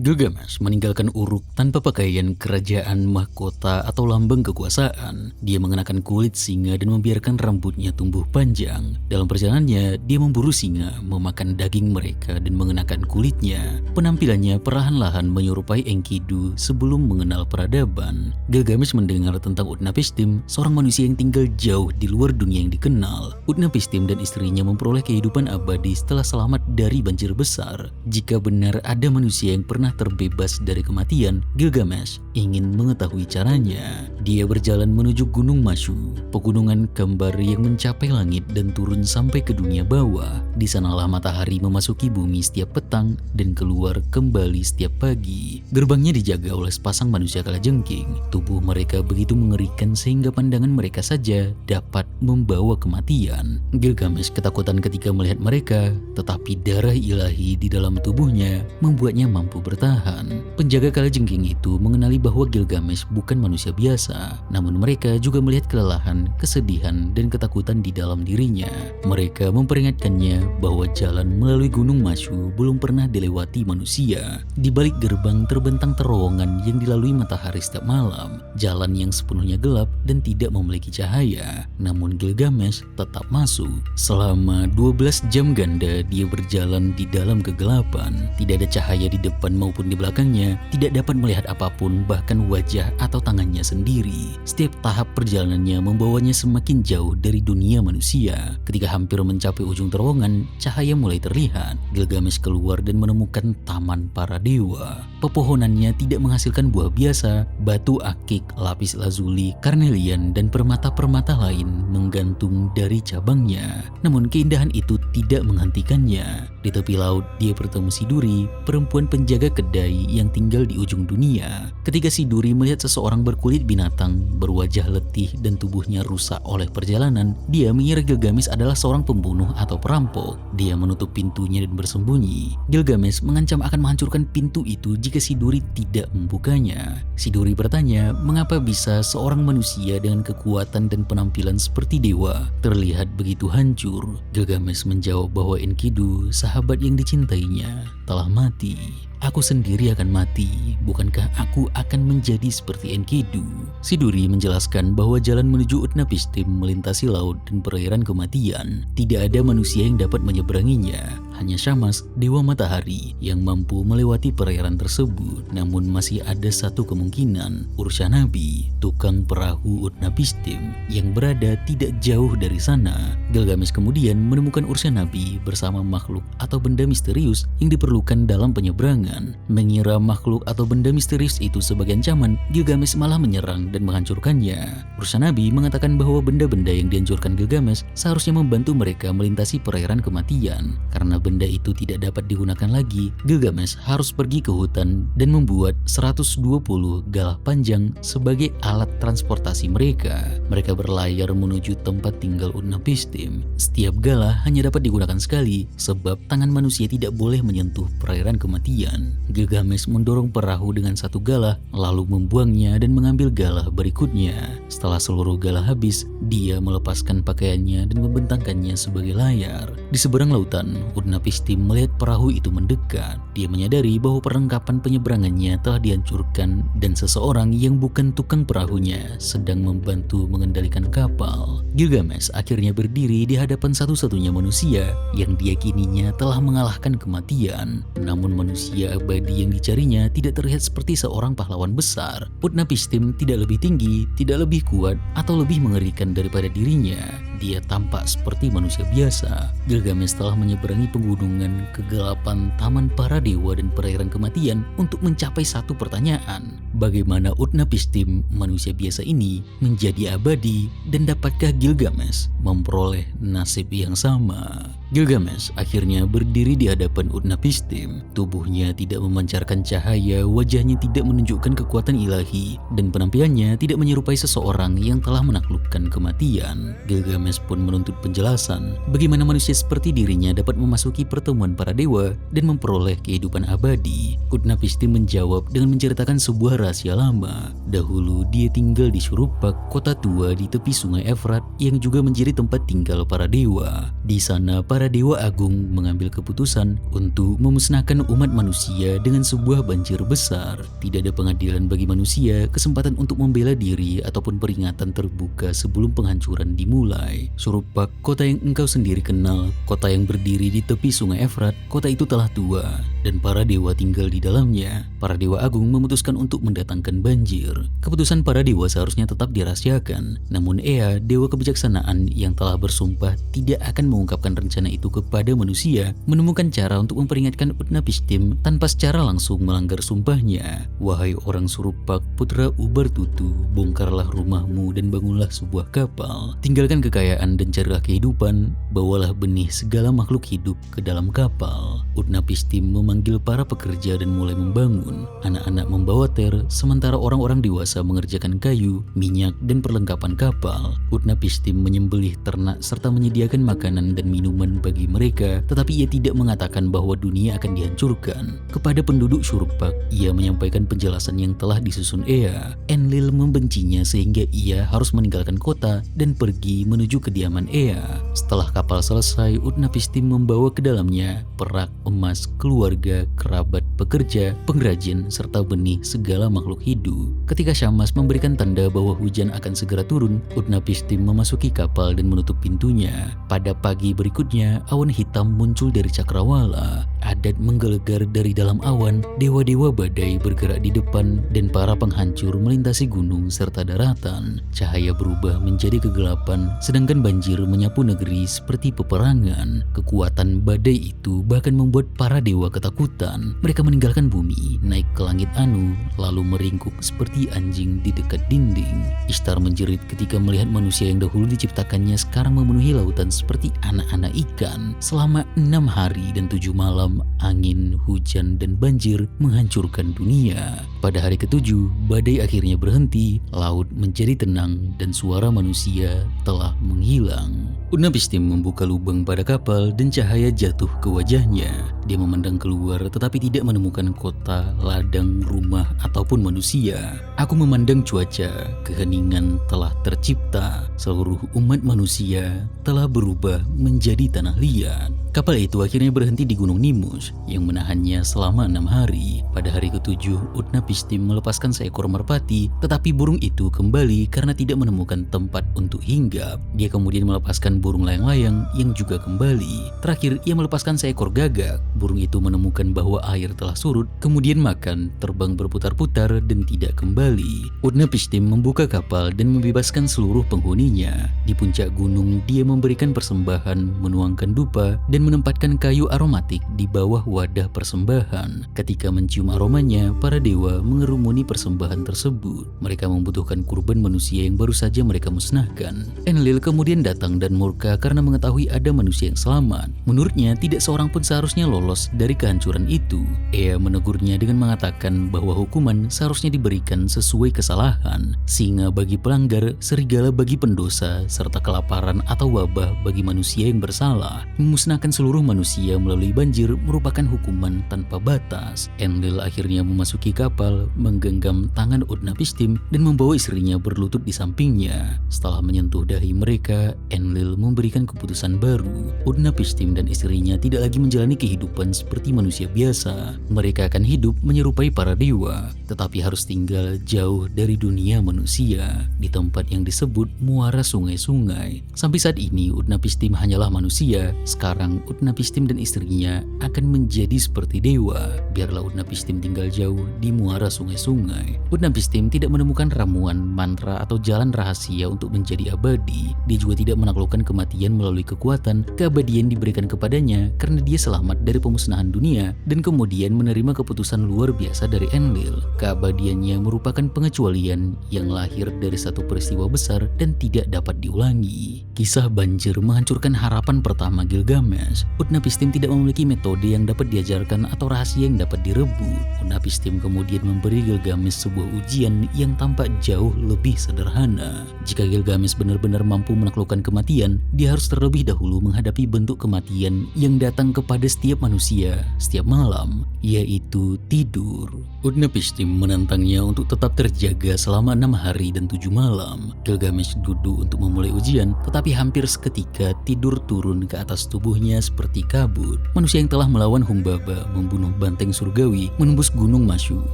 Gilgamesh meninggalkan Uruk tanpa pakaian kerajaan, mahkota, atau lambang kekuasaan. Dia mengenakan kulit singa dan membiarkan rambutnya tumbuh panjang. Dalam perjalanannya, dia memburu singa, memakan daging mereka, dan mengenakan kulitnya. Penampilannya perlahan-lahan menyerupai Enkidu sebelum mengenal peradaban. Gilgamesh mendengar tentang Utnapishtim, seorang manusia yang tinggal jauh di luar dunia yang dikenal. Utnapishtim dan istrinya memperoleh kehidupan abadi setelah selamat dari banjir besar. Jika benar ada manusia yang pernah terbebas dari kematian, Gilgamesh ingin mengetahui caranya. Dia berjalan menuju Gunung Mashu, pegunungan kembar yang mencapai langit dan turun sampai ke dunia bawah. Di sanalah matahari memasuki bumi setiap petang dan keluar kembali setiap pagi. Gerbangnya dijaga oleh sepasang manusia kalajengking. Tubuh mereka begitu mengerikan sehingga pandangan mereka saja dapat membawa kematian. Gilgamesh ketakutan ketika melihat mereka, tetapi darah ilahi di dalam tubuhnya membuatnya mampu bertahan. Penjaga kalajengking itu mengenali bahwa Gilgamesh bukan manusia biasa, namun mereka juga melihat kelelahan, kesedihan, dan ketakutan di dalam dirinya. Mereka memperingatkannya bahwa jalan melalui Gunung Mashu belum pernah dilewati manusia. Di balik gerbang terbentang terowongan yang dilalui matahari setiap malam, jalan yang sepenuhnya gelap dan tidak memiliki cahaya. Namun Gilgamesh tetap masuk. Selama 12 jam ganda dia berjalan di dalam kegelapan. Tidak ada cahaya di depan maupun di belakangnya, tidak dapat melihat apapun, bahkan wajah atau tangannya sendiri. Setiap tahap perjalanannya membawanya semakin jauh dari dunia manusia. Ketika hampir mencapai ujung terowongan, cahaya mulai terlihat. Gilgamesh keluar dan menemukan taman para dewa. Pepohonannya tidak menghasilkan buah biasa, batu akik, lapis lazuli, karnelian, dan permata-permata lain menggantung dari cabangnya. Namun keindahan itu tidak menghentikannya. Di tepi laut, dia bertemu Siduri, perempuan penjaga kedai yang tinggal di ujung dunia. Ketika Siduri melihat seseorang berkulit binatang, berwajah letih dan tubuhnya rusak oleh perjalanan, dia mengira Gilgamesh adalah seorang pembunuh atau perampok. Dia menutup pintunya dan bersembunyi. Gilgamesh mengancam akan menghancurkan pintu itu jika Siduri tidak membukanya. Siduri bertanya, mengapa bisa seorang manusia dengan kekuatan dan penampilan seperti dewa terlihat begitu hancur? Gilgamesh menjawab bahwa Enkidu, sahabat yang dicintainya, telah mati. Aku sendiri akan mati, bukankah aku akan menjadi seperti Enkidu? Siduri menjelaskan bahwa jalan menuju Utnapishtim melintasi laut dan perairan kematian. Tidak ada manusia yang dapat menyeberanginya, hanya Shamash, dewa matahari, yang mampu melewati perairan tersebut. Namun masih ada satu kemungkinan, Urshanabi, tukang perahu Utnapishtim, yang berada tidak jauh dari sana. Gilgamesh kemudian menemukan Urshanabi bersama makhluk atau benda misterius yang diperlukan dalam penyeberangan. Mengira makhluk atau benda misterius itu sebagai ancaman, Gilgamesh malah menyerang dan menghancurkannya. Urshanabi mengatakan bahwa benda-benda yang dihancurkan Gilgamesh seharusnya membantu mereka melintasi perairan kematian. Karena benda itu tidak dapat digunakan lagi, Gilgamesh harus pergi ke hutan dan membuat 120 galah panjang sebagai alat transportasi mereka. Mereka berlayar menuju tempat tinggal Utnapishtim. Setiap galah hanya dapat digunakan sekali, sebab tangan manusia tidak boleh menyentuh perairan kematian. Gilgamesh mendorong perahu dengan satu galah, lalu membuangnya dan mengambil galah berikutnya. Setelah seluruh galah habis, dia melepaskan pakaiannya dan membentangkannya sebagai layar. Di seberang lautan, Utnapishtim melihat perahu itu mendekat. Dia menyadari bahwa perlengkapan penyeberangannya telah dihancurkan dan seseorang yang bukan tukang perahunya sedang membantu mengendalikan kapal. Gilgamesh akhirnya berdiri di hadapan satu-satunya manusia yang diyakininya telah mengalahkan kematian. Namun manusia abadi yang dicarinya tidak terlihat seperti seorang pahlawan besar. Utnapishtim tidak lebih tinggi, tidak lebih kuat, atau lebih mengerikan daripada dirinya. dia tampak seperti manusia biasa. Gilgamesh telah menyeberangi pegunungan, kegelapan, taman para dewa dan perairan kematian untuk mencapai satu pertanyaan. Bagaimana Utnapishtim, manusia biasa ini, menjadi abadi, dan dapatkah Gilgamesh memperoleh nasib yang sama? Gilgamesh akhirnya berdiri di hadapan Utnapishtim. Tubuhnya tidak memancarkan cahaya, wajahnya tidak menunjukkan kekuatan ilahi, dan penampilannya tidak menyerupai seseorang yang telah menaklukkan kematian. Gilgamesh pun menuntut penjelasan bagaimana manusia seperti dirinya dapat memasuki pertemuan para dewa dan memperoleh kehidupan abadi. Utnapishtim menjawab dengan menceritakan sebuah rahasia lama. Dahulu dia tinggal di Shuruppak, kota tua di tepi sungai Efrat yang juga menjadi tempat tinggal para dewa. Di sana para dewa agung mengambil keputusan untuk memusnahkan umat manusia dengan sebuah banjir besar. Tidak ada pengadilan bagi manusia, kesempatan untuk membela diri ataupun peringatan terbuka sebelum penghancuran dimulai. Shuruppak, kota yang engkau sendiri kenal, kota yang berdiri di tepi sungai Efrat, kota itu telah tua dan para dewa tinggal di dalamnya. Para dewa agung memutuskan untuk mendatangkan banjir. Keputusan para dewa seharusnya tetap dirahasiakan, namun Ea, dewa kebijaksanaan yang telah bersumpah tidak akan mengungkapkan rencana itu kepada manusia, menemukan cara untuk memperingatkan Utnapishtim tanpa secara langsung melanggar sumpahnya. Wahai orang Shuruppak, putra Ubartutu, bongkarlah rumahmu dan bangunlah sebuah kapal. Tinggalkan kekayaan dan carilah kehidupan, bawalah benih segala makhluk hidup ke dalam kapal. Utnapishtim memanggil para pekerja dan mulai membangun. Anak-anak membawa ter, sementara orang-orang dewasa mengerjakan kayu, minyak, dan perlengkapan kapal. Utnapishtim menyembelih ternak serta menyediakan makanan dan minuman bagi mereka, tetapi ia tidak mengatakan bahwa dunia akan dihancurkan. Kepada penduduk Shuruppak, ia menyampaikan penjelasan yang telah disusun Ea. Enlil membencinya sehingga ia harus meninggalkan kota dan pergi menuju kediaman Ea. Setelah kapal selesai, Utnapishtim membawa ke dalamnya perak, emas, keluarga, kerabat, pekerja, pengrajin, serta benih segala makhluk hidup. Ketika Syammas memberikan tanda bahwa hujan akan segera turun, Utnapishtim memasuki kapal dan menutup pintunya. Pada pagi berikutnya, awan hitam muncul dari cakrawala. Adat menggelegar dari dalam awan, dewa-dewa badai bergerak di depan dan para penghancur melintasi gunung serta daratan. Cahaya berubah menjadi kegelapan, sedangkan banjir menyapu negeri seperti peperangan. Kekuatan badai itu bahkan membuat para dewa ketakutan. Mereka meninggalkan bumi, naik ke langit Anu, lalu meringkuk seperti anjing di dekat dinding. Ishtar menjerit ketika melihat manusia yang dahulu diciptakannya sekarang memenuhi lautan seperti anak-anak ikan. Selama 6 hari dan 7 malam, angin, hujan, dan banjir menghancurkan dunia. Pada hari ke-7, badai akhirnya berhenti, laut menjadi tenang, dan suara manusia telah menghilang. Utnapishtim membuka lubang pada kapal dan cahaya jatuh ke wajahnya. Dia memandang keluar tetapi tidak menemukan kota, ladang, rumah, ataupun manusia. Aku memandang cuaca, keheningan telah tercipta. Seluruh umat manusia telah berubah menjadi tanah liat. Kapal itu akhirnya berhenti di Gunung Nimus yang menahannya selama 6 hari. Pada hari ke-7, Utnapishtim melepaskan seekor merpati, tetapi burung itu kembali karena tidak menemukan tempat untuk hinggap. Dia kemudian melepaskan burung layang-layang yang juga kembali. Terakhir, ia melepaskan seekor gagak. Burung itu menemukan bahwa air telah surut, kemudian makan, terbang berputar-putar, dan tidak kembali. Utnapishtim membuka kapal dan membebaskan seluruh penghuninya. Di puncak gunung, dia memberikan persembahan, menuangkan dupa, dan menempatkan kayu aromatik di bawah wadah persembahan. Ketika mencium aromanya, para dewa mengerumuni persembahan tersebut. Mereka membutuhkan kurban manusia yang baru saja mereka musnahkan. Enlil kemudian datang dan murka karena mengetahui ada manusia yang selamat. Menurutnya, tidak seorang pun seharusnya lolos dari kehancuran itu. Ea menegurnya dengan mengatakan bahwa hukuman seharusnya diberikan sesuai kesalahan. Singa bagi pelanggar, serigala bagi pendosa, serta kelaparan atau wabah bagi manusia yang bersalah. Memusnahkan seluruh manusia melalui banjir merupakan hukuman tanpa batas. Enlil akhirnya memasuki kapal, menggenggam tangan Utnapishtim dan membawa istrinya berlutut di sampingnya. Setelah menyentuh dahi mereka, Enlil memberikan keputusan baru. Utnapishtim dan istrinya tidak lagi menjalani kehidupan seperti manusia biasa. Mereka akan hidup menyerupai para dewa, tetapi harus tinggal jauh dari dunia manusia, di tempat yang disebut muara sungai-sungai. Sampai saat ini, Utnapishtim hanyalah manusia. Sekarang Utnapishtim dan istrinya akan menjadi seperti dewa. Biarlah Utnapishtim tinggal jauh di muara sungai-sungai. Utnapishtim tidak menemukan ramuan, mantra, atau jalan rahasia untuk menjadi abadi. Dia juga tidak menaklukkan kematian melalui kekuatan, keabadian diberikan kepadanya karena dia selamat dari pemusnahan dunia dan kemudian menerima keputusan luar biasa dari Enlil. Keabadiannya merupakan pengecualian yang lahir dari satu peristiwa besar dan tidak dapat diulangi. Kisah banjir menghancurkan harapan pertama Gilgamesh. Utnapishtim tidak memiliki metode yang dapat diajarkan atau rahasia yang dapat direbut. Utnapishtim kemudian memberi Gilgamesh sebuah ujian yang tampak jauh lebih sederhana. Jika Gilgamesh benar-benar mampu menaklukkan kematian, dia harus terlebih dahulu menghadapi bentuk kematian yang datang kepada setiap manusia setiap malam, yaitu tidur. Utnapishtim menantangnya untuk tetap terjaga selama 6 hari dan 7 malam. Gilgamesh duduk untuk memulai ujian, tetapi hampir seketika tidur turun ke atas tubuhnya seperti kabut. Manusia yang telah melawan Humbaba, membunuh banteng surgawi, menembus gunung Mashu,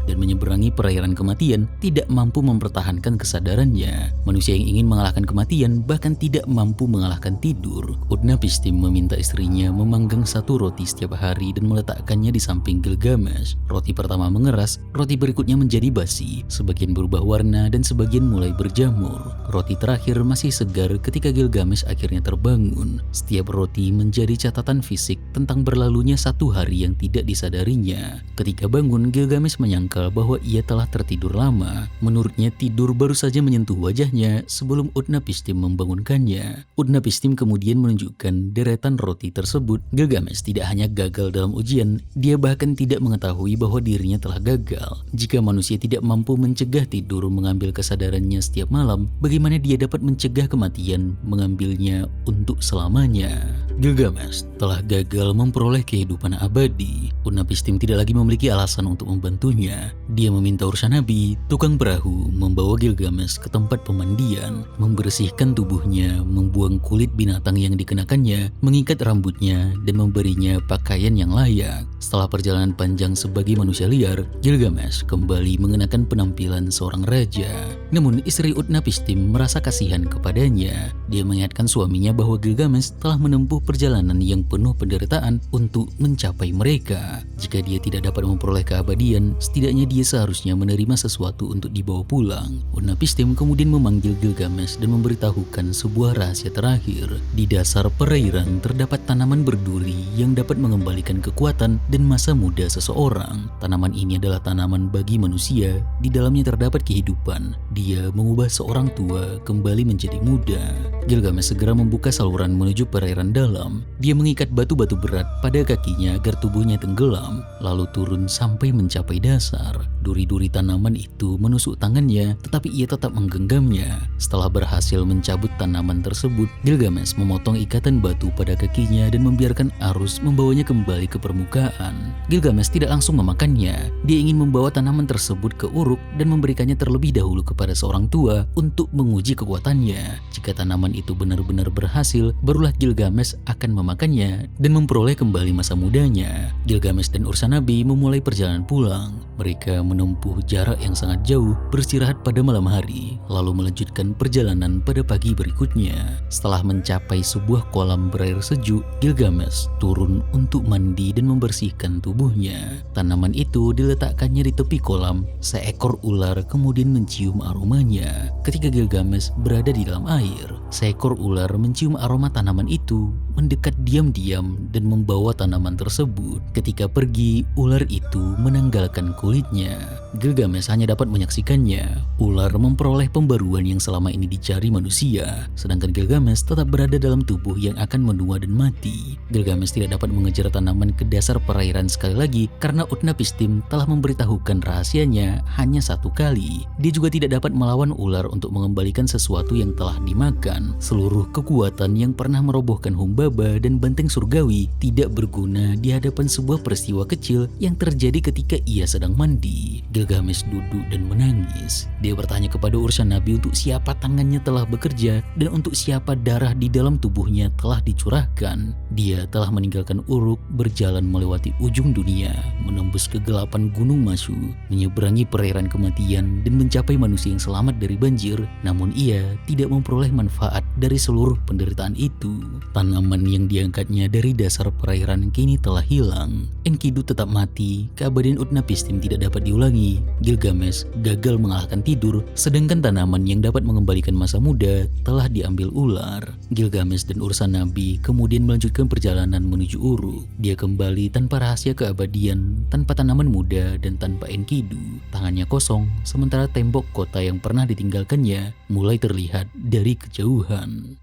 dan menyeberangi perairan kematian tidak mampu mempertahankan kesadarannya. Manusia yang ingin mengalahkan kematian bahkan tidak mampu mengalahkan tidur. Utnapishtim meminta istrinya memanggang satu roti setiap hari dan meletakkannya di samping Gilgamesh. Roti pertama mengeras, roti berikutnya menjadi basi, sebagian berubah warna dan sebagian mulai berjamur. Roti terakhir masih segar ketika Gilgamesh akhirnya terbangun. Setiap roti menjadi catatan fisik tentang berlalunya satu hari yang tidak disadarinya. Ketika bangun, Gilgamesh menyangkal bahwa ia telah tertidur lama. Menurutnya tidur baru saja menyentuh wajahnya sebelum Utnapishtim membangunkannya. Utnapishtim kemudian menunjukkan deretan roti tersebut. Gilgamesh tidak hanya gagal dalam ujian, dia bahkan tidak mengetahui bahwa dirinya telah gagal. Jika manusia tidak mampu mencegah tidur mengambil kesadarannya setiap malam, bagaimana dia dapat mencegah kematian mengambilnya untuk selamanya? Gilgamesh telah gagal memperoleh kehidupan abadi. Utnapishtim tidak lagi memiliki alasan untuk membantunya. Dia meminta Ursanabi, tukang perahu, membawa Gilgamesh ke tempat pemandian, membersihkan tubuhnya, membuang kulit binatang yang dikenakannya, mengikat rambutnya, dan memberinya pakaian yang layak. Setelah perjalanan panjang sebagai manusia liar, Gilgamesh kembali mengenakan penampilan seorang raja. Namun istri Utnapishtim merasa kasihan kepadanya. Dia mengingatkan suaminya bahwa Gilgamesh telah menempuh perjalanan yang penuh penderitaan untuk mencapai mereka. Jika dia tidak dapat memperoleh keabadian, setidaknya dia seharusnya menerima sesuatu untuk dibawa pulang. Utnapishtim kemudian memanggil Gilgamesh dan memberitahukan sebuah rahasia terakhir. Di dasar perairan terdapat tanaman berduri yang dapat mengembalikan kekuatan dan masa muda seseorang. Tanaman ini adalah tanaman bagi manusia. Di dalamnya terdapat kehidupan. Dia mengubah seorang tua kembali menjadi muda. Gilgamesh segera membuka saluran menuju perairan dalam. Dia mengikat batu-batu berat pada kakinya agar tubuhnya tenggelam, lalu turun sampai mencapai dasar. Duri-duri tanaman itu menusuk tangannya, tetapi ia tetap menggenggamnya. Setelah berhasil mencabut tanaman tersebut, Gilgamesh memotong ikatan batu pada kakinya dan membiarkan arus membawanya kembali ke permukaan. Gilgamesh tidak langsung memakannya. Dia ingin membawa tanaman tersebut ke Uruk dan memberikannya terlebih dahulu kepada seorang tua untuk menguji kekuatannya. Jika tanaman itu benar-benar berhasil, barulah Gilgamesh akan memakannya dan memperoleh kembali masa mudanya. Gilgamesh dan Ursanabi memulai perjalanan pulang. Mereka menempuh jarak yang sangat jauh, beristirahat pada malam hari, lalu melanjutkan perjalanan pada pagi berikutnya. Setelah mencapai sebuah kolam berair sejuk, Gilgamesh turun untuk mandi dan membersihkan tubuhnya. Tanaman itu diletakkannya di tepi kolam. Seekor ular kemudian mencium aromanya. Ketika Gilgamesh berada di dalam air, seekor ular mencium aroma tanaman itu, mendekat diam-diam dan membawa tanaman tersebut. Ketika pergi, ular itu menanggalkan kulitnya. Gilgamesh hanya dapat menyaksikannya. Ular memperoleh pembaruan yang selama ini dicari manusia, sedangkan Gilgamesh tetap berada dalam tubuh yang akan menua dan mati. Gilgamesh tidak dapat mengejar tanaman ke dasar perairan sekali lagi karena Utnapishtim telah memberitahukan rahasianya hanya satu kali. Dia juga tidak dapat melawan ular untuk mengembalikan sesuatu yang telah dimakan. Seluruh kekuatan yang pernah merobohkan Humbaba dan banteng surgawi tidak berguna di hadapan sebuah peristiwa kecil yang terjadi ketika ia sedang mandi. Gilgamesh duduk dan menangis. Dia bertanya kepada Ursanabi untuk siapa tangannya telah bekerja dan untuk siapa darah di dalam tubuhnya telah dicurahkan. Dia telah meninggalkan Uruk, berjalan melewati ujung dunia, menembus kegelapan gunung Mashu, menyeberangi perairan kematian dan mencapai manusia yang selamat dari banjir. Namun ia tidak memperoleh manfaat dari seluruh penderitaan itu. Tanaman Tanaman yang diangkatnya dari dasar perairan kini telah hilang. Enkidu tetap mati, keabadian Utnapishtim tidak dapat diulangi. Gilgamesh gagal mengalahkan tidur, sedangkan tanaman yang dapat mengembalikan masa muda telah diambil ular. Gilgamesh dan urusan nabi kemudian melanjutkan perjalanan menuju Uruk. Dia kembali tanpa rahasia keabadian, tanpa tanaman muda dan tanpa Enkidu. Tangannya kosong, sementara tembok kota yang pernah ditinggalkannya mulai terlihat dari kejauhan.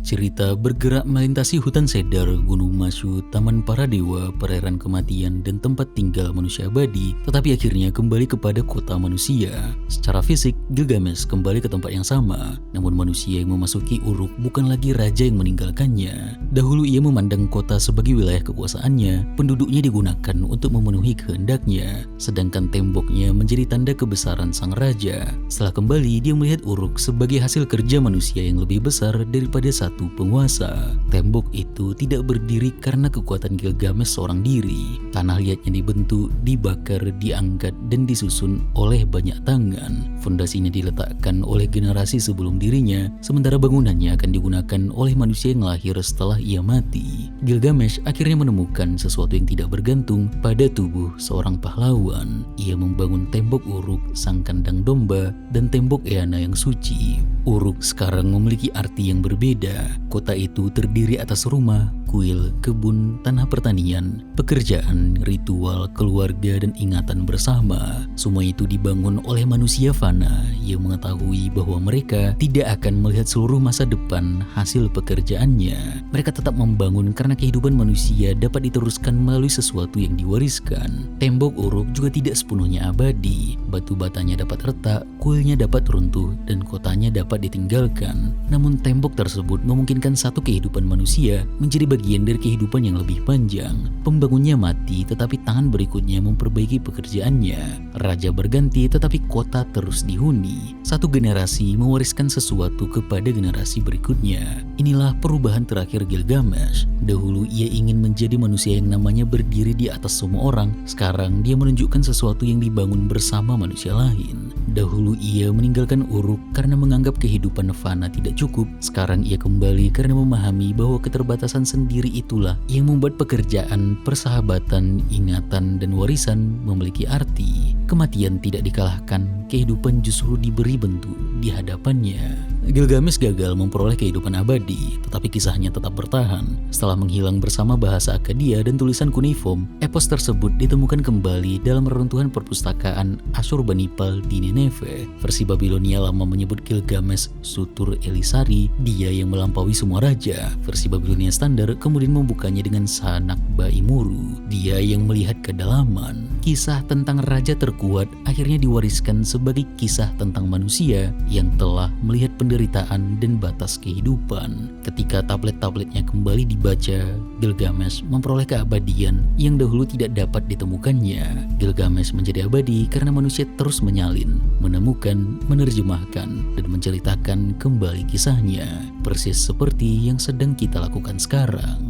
Cerita bergerak melintasi hutan cedar, gunung Mashu, taman para dewa, perairan kematian, dan tempat tinggal manusia abadi, tetapi akhirnya kembali kepada kota manusia. Secara fisik, Gilgamesh kembali ke tempat yang sama, namun manusia yang memasuki Uruk bukan lagi raja yang meninggalkannya. Dahulu ia memandang kota sebagai wilayah kekuasaannya, penduduknya digunakan untuk memenuhi kehendaknya, sedangkan temboknya menjadi tanda kebesaran sang raja. Setelah kembali, dia melihat Uruk sebagai hasil kerja manusia yang lebih besar daripada satu penguasa. Tembok itu tidak berdiri karena kekuatan Gilgamesh seorang diri. Tanah liatnya dibentuk, dibakar, diangkat, dan disusun oleh banyak tangan. Fondasinya diletakkan oleh generasi sebelum dirinya, sementara bangunannya akan digunakan oleh manusia yang lahir setelah ia mati. Gilgamesh akhirnya menemukan sesuatu yang tidak bergantung pada tubuh seorang pahlawan. Ia membangun tembok Uruk, sang kandang domba, dan tembok Eana yang suci. Uruk sekarang memiliki arti yang berbeda. Kota itu terdiri atas rumah, kuil, kebun, tanah pertanian, pekerjaan, ritual, keluarga, dan ingatan bersama. Semua itu dibangun oleh manusia fana yang mengetahui bahwa mereka tidak akan melihat seluruh masa depan hasil pekerjaannya. Mereka tetap membangun karena kehidupan manusia dapat diteruskan melalui sesuatu yang diwariskan. Tembok Uruk juga tidak sepenuhnya abadi. Batu batanya dapat retak, kuilnya dapat runtuh, dan kotanya dapat ditinggalkan. Namun tembok tersebut memungkinkan satu kehidupan manusia menjadi bagian dari kehidupan yang lebih panjang. Pembangunnya mati, tetapi tangan berikutnya memperbaiki pekerjaannya. Raja berganti, tetapi kota terus dihuni. Satu generasi mewariskan sesuatu kepada generasi berikutnya. Inilah perubahan terakhir Gilgamesh. Dahulu ia ingin menjadi manusia yang namanya berdiri di atas semua orang. Sekarang dia menunjukkan sesuatu yang dibangun bersama manusia lain. Dahulu ia meninggalkan Uruk karena menganggap kehidupan fana tidak cukup. Sekarang ia kembali karena memahami bahwa keterbatasan sendiri itulah yang membuat pekerjaan, persahabatan, ingatan, dan warisan memiliki arti. Kematian tidak dikalahkan, kehidupan justru diberi bentuk di hadapannya. Gilgamesh gagal memperoleh kehidupan abadi, tetapi kisahnya tetap bertahan. Setelah menghilang bersama bahasa Akkadia dan tulisan kuniform, epos tersebut ditemukan kembali dalam reruntuhan perpustakaan Asurbanipal di Nineveh. Versi Babilonia lama menyebut Gilgamesh Sutur Elisari, dia yang melampaui semua raja. Versi Babilonia standar kemudian membukanya dengan Sanakba Imuru, dia yang melihat kedalaman. Kisah tentang raja terkuat akhirnya diwariskan sebagai kisah tentang manusia yang telah melihat penderitaan dan batas kehidupan. Ketika tablet-tabletnya kembali dibaca, Gilgamesh memperoleh keabadian yang dahulu tidak dapat ditemukannya. Gilgamesh menjadi abadi karena manusia terus menyalin, menemukan, menerjemahkan, dan menceritakan kembali kisahnya, persis seperti yang sedang kita lakukan sekarang.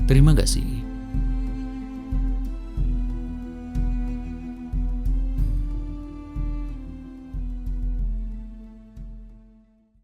Terima kasih